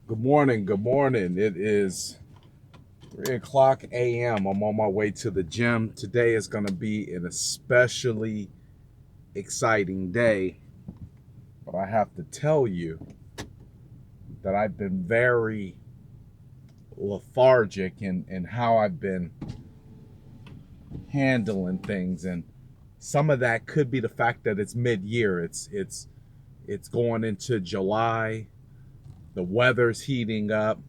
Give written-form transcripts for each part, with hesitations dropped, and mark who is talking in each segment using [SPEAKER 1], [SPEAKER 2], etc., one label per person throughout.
[SPEAKER 1] Good morning. Good morning. It is 3 o'clock a.m. I'm on my way to the gym. Today is going to be an especially exciting day, but I have to tell you that I've been very lethargic in how I've been handling things. And some of that could be the fact that it's mid-year. It's going into July. The weather's heating up.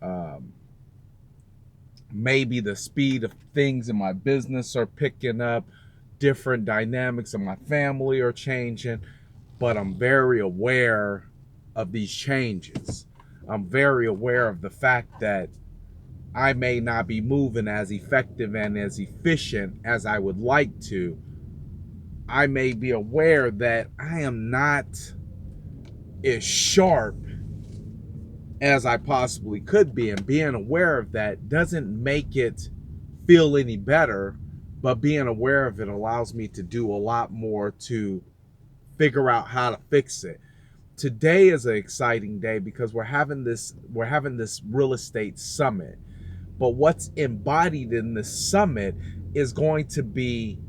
[SPEAKER 1] Um, Maybe the speed of things in my business are picking up, different dynamics in my family are changing, but I'm very aware of these changes. I'm very aware of the fact that I may not be moving as effective and as efficient as I would like to. I may be aware that I am not as sharp as I possibly could be, and being aware of that doesn't make it feel any better, but being aware of it allows me to do a lot more to figure out how to fix it. Today is an exciting day because we're having this real estate summit. But what's embodied in this summit is going to be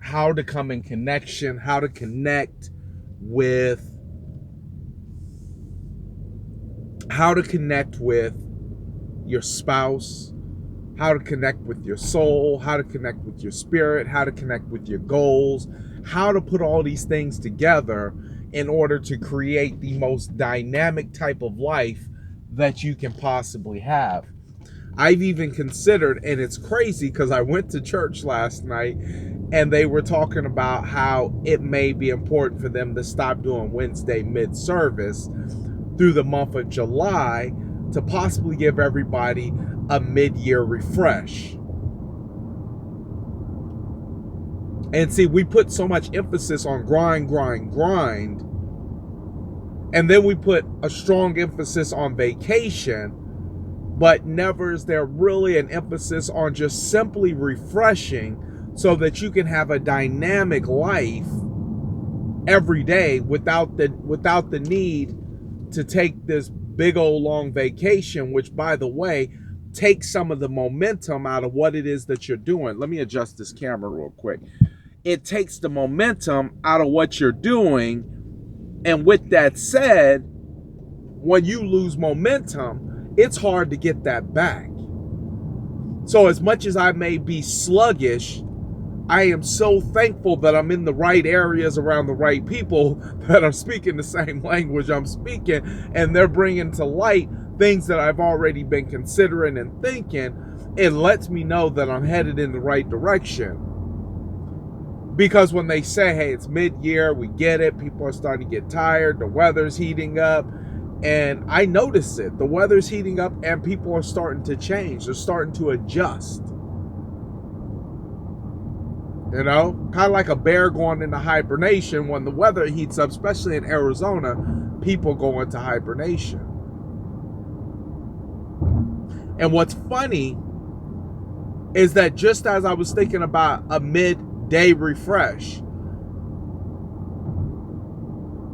[SPEAKER 1] how to come in connection, how to connect with your spouse, how to connect with your soul, how to connect with your spirit, how to connect with your goals, how to put all these things together in order to create the most dynamic type of life that you can possibly have. I've even considered, and it's crazy because I went to church last night and they were talking about how it may be important for them to stop doing Wednesday mid service through the month of July to possibly give everybody a mid-year refresh. And see, we put so much emphasis on grind, and then we put a strong emphasis on vacation, but never is there really an emphasis on just simply refreshing so that you can have a dynamic life every day without the need to take this big old long vacation, which, by the way, takes some of the momentum out of what it is that you're doing. Let me adjust this camera real quick. It takes the momentum out of what you're doing. And with that said, when you lose momentum, it's hard to get that back. So as much as I may be sluggish, I am so thankful that I'm in the right areas around the right people that are speaking the same language I'm speaking, and they're bringing to light things that I've already been considering and thinking. It lets me know that I'm headed in the right direction. Because when they say, hey, it's mid-year, we get it, people are starting to get tired, the weather's heating up, and I notice it. The weather's heating up and people are starting to change. They're starting to adjust. You know, kind of like a bear going into hibernation. When the weather heats up, especially in Arizona, people go into hibernation. And what's funny is that just as I was thinking about a midday refresh,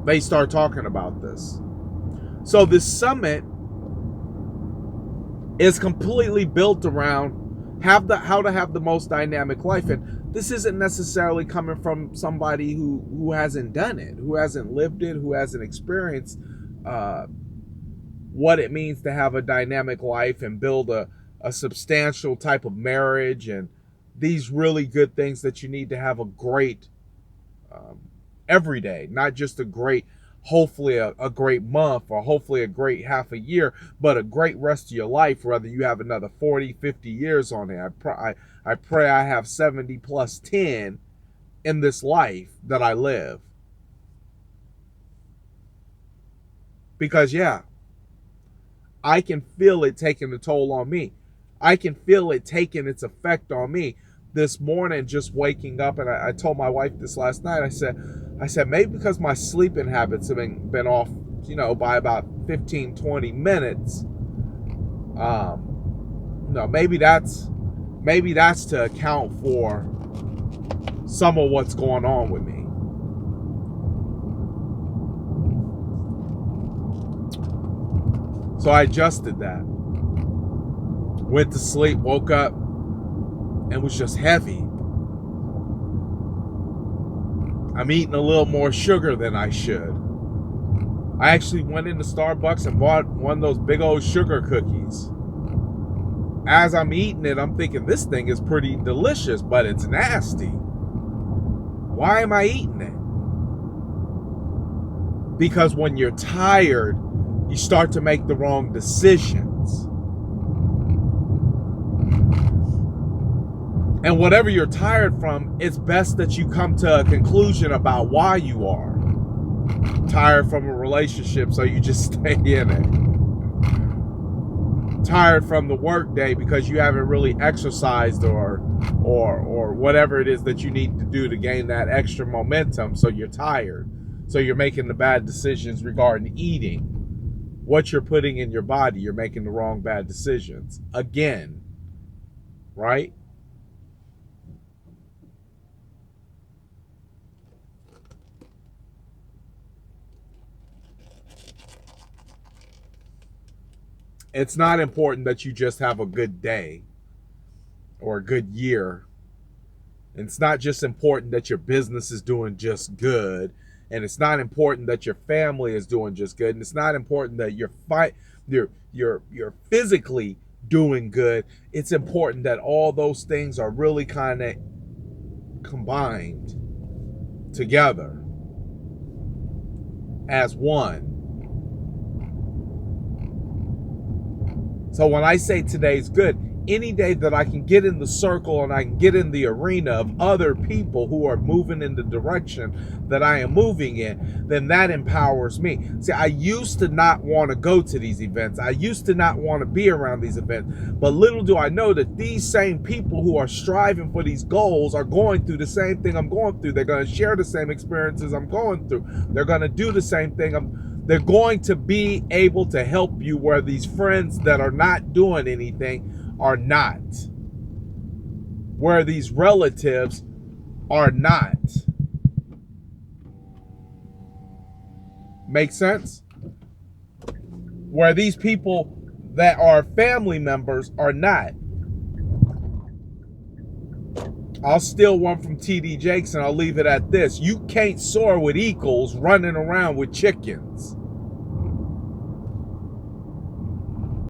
[SPEAKER 1] they start talking about this. So this summit is completely built around how to have the most dynamic life. And this isn't necessarily coming from somebody who hasn't done it, who hasn't lived it, who hasn't experienced uh, what it means to have a dynamic life and build a substantial type of marriage and these really good things that you need to have a great um, every day, not just a great, hopefully a great month or hopefully a great half a year, but a great rest of your life, whether you have another 40, 50 years on it. I pray I have 70 plus 10 in this life that I live. Because, yeah, I can feel it taking a toll on me. I can feel it taking its effect on me. This morning, just waking up, and I told my wife this last night. I said maybe because my sleeping habits have been off, by about 15, 20 minutes. Maybe that's to account for some of what's going on with me. So I adjusted that. Went to sleep, woke up, and was just heavy. I'm eating a little more sugar than I should. I actually went into Starbucks and bought one of those big old sugar cookies. As I'm eating it, I'm thinking this thing is pretty delicious, but it's nasty. Why am I eating it? Because when you're tired, you start to make the wrong decisions. And whatever you're tired from, it's best that you come to a conclusion about why you are tired from a relationship, so you just stay in it. Tired from the work day because you haven't really exercised or whatever it is that you need to do to gain that extra momentum, so you're tired. So you're making the bad decisions regarding eating. What you're putting in your body, you're making the wrong bad decisions. Again, right? It's not important that you just have a good day or a good year. It's not just important that your business is doing just good. And it's not important that your family is doing just good. And it's not important that you're physically doing good. It's important that all those things are really kind of combined together as one. So when I say today's good, any day that I can get in the circle and I can get in the arena of other people who are moving in the direction that I am moving in, then that empowers me. See, I used to not want to go to these events. I used to not want to be around these events. But little do I know that these same people who are striving for these goals are going through the same thing I'm going through. They're going to share the same experiences I'm going through. They're going to do the same thing they're going to be able to help you where these friends that are not doing anything are not. Where these relatives are not. Make sense? Where these people that are family members are not. I'll steal one from TD Jakes and I'll leave it at this. You can't soar with eagles running around with chickens.